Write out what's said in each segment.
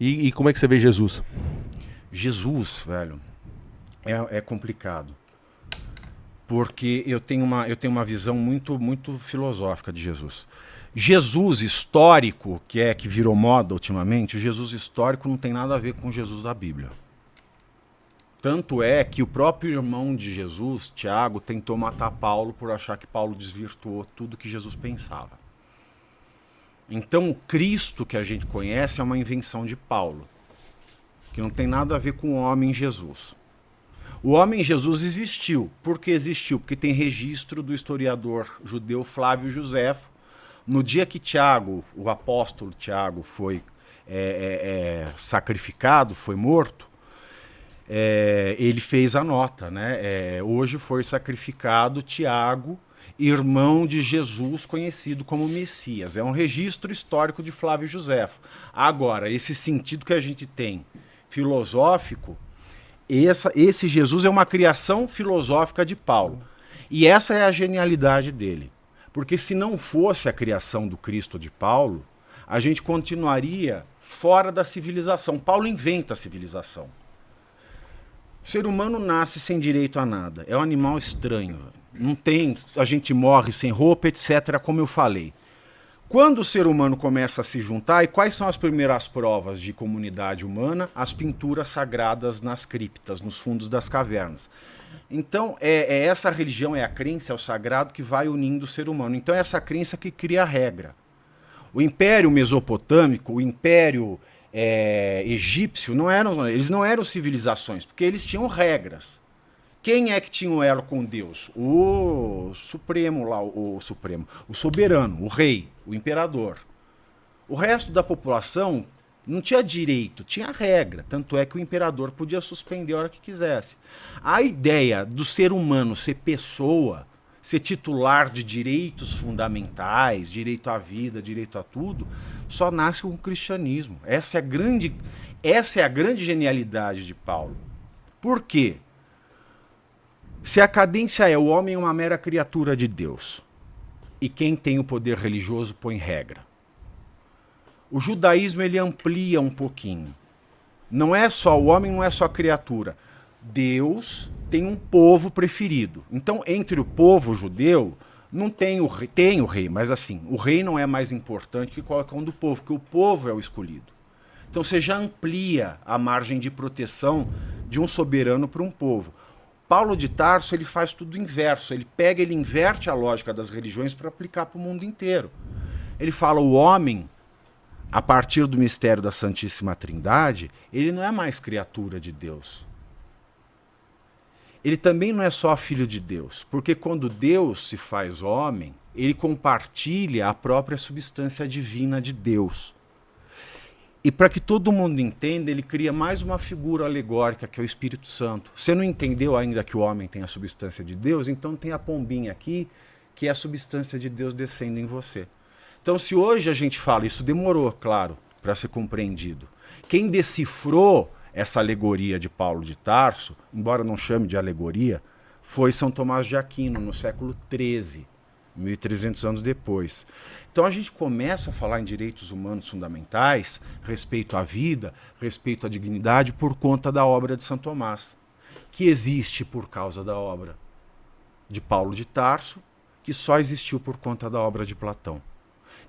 E como é que você vê Jesus? Jesus, velho, é complicado. Porque eu tenho uma visão muito filosófica de Jesus. Jesus histórico, que virou moda ultimamente, o Jesus histórico não tem nada a ver com o Jesus da Bíblia. Tanto é que o próprio irmão de Jesus, Tiago, tentou matar Paulo por achar que Paulo desvirtuou tudo que Jesus pensava. Então o Cristo que a gente conhece é uma invenção de Paulo, que não tem nada a ver com o homem Jesus. O homem Jesus existiu. Por que existiu? Porque tem registro do historiador judeu Flávio Josefo. No dia que Tiago, o apóstolo Tiago, foi sacrificado, foi morto, ele fez a nota, né? Hoje foi sacrificado Tiago, irmão de Jesus, conhecido como Messias. É um registro histórico de Flávio Josefo. Agora, esse sentido que a gente tem filosófico, esse Jesus é uma criação filosófica de Paulo. E essa é a genialidade dele. Porque se não fosse a criação do Cristo de Paulo, a gente continuaria fora da civilização. Paulo inventa a civilização. O ser humano nasce sem direito a nada. É um animal estranho. Não tem, a gente morre sem roupa, etc., como eu falei. Quando o ser humano começa a se juntar, e quais são as primeiras provas de comunidade humana? As pinturas sagradas nas criptas, nos fundos das cavernas. Então, essa religião, é a crença, é o sagrado que vai unindo o ser humano. Então, é essa crença que cria a regra. O Império Mesopotâmico, o Império egípcio, eles não eram civilizações, porque eles tinham regras. Quem é que tinha o elo com Deus? O Supremo lá, o soberano, o rei, o imperador. O resto da população não tinha direito, tinha regra. Tanto é que o imperador podia suspender a hora que quisesse. A ideia do ser humano ser pessoa, ser titular de direitos fundamentais, direito à vida, direito a tudo, só nasce com o cristianismo. Essa é a grande genialidade de Paulo. Por quê? Se a cadência o homem é uma mera criatura de Deus, e quem tem o poder religioso põe regra. O judaísmo ele amplia um pouquinho. Não é só o homem, não é só criatura. Deus tem um povo preferido. Então, entre o povo judeu, não tem o rei, mas assim, o rei não é mais importante que qualquer um do povo, porque o povo é o escolhido. Então você já amplia a margem de proteção de um soberano para um povo. Paulo de Tarso ele faz tudo inverso, ele inverte a lógica das religiões para aplicar para o mundo inteiro. Ele fala o homem, a partir do mistério da Santíssima Trindade, ele não é mais criatura de Deus. Ele também não é só filho de Deus, porque quando Deus se faz homem, ele compartilha a própria substância divina de Deus. E para que todo mundo entenda, ele cria mais uma figura alegórica, que é o Espírito Santo. Você não entendeu ainda que o homem tem a substância de Deus? Então tem a pombinha aqui, que é a substância de Deus descendo em você. Então se hoje a gente fala, isso demorou, claro, para ser compreendido. Quem decifrou essa alegoria de Paulo de Tarso, embora não chame de alegoria, foi São Tomás de Aquino, no século XIII. 1.300 anos depois. Então a gente começa a falar em direitos humanos fundamentais, respeito à vida, respeito à dignidade, por conta da obra de São Tomás, que existe por causa da obra de Paulo de Tarso, que só existiu por conta da obra de Platão.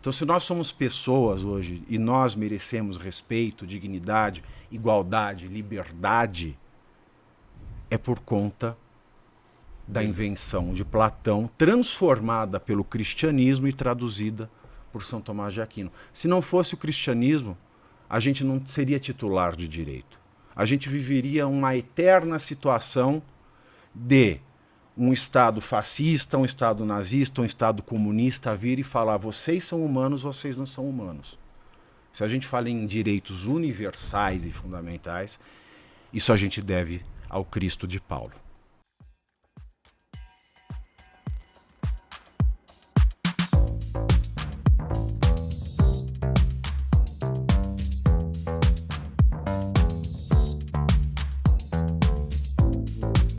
Então se nós somos pessoas hoje e nós merecemos respeito, dignidade, igualdade, liberdade, é por conta da invenção de Platão, transformada pelo cristianismo e traduzida por São Tomás de Aquino. Se não fosse o cristianismo, a gente não seria titular de direito. A gente viveria uma eterna situação de um Estado fascista, um Estado nazista, um Estado comunista vir e falar: vocês são humanos, vocês não são humanos. Se a gente fala em direitos universais e fundamentais, isso a gente deve ao Cristo de Paulo.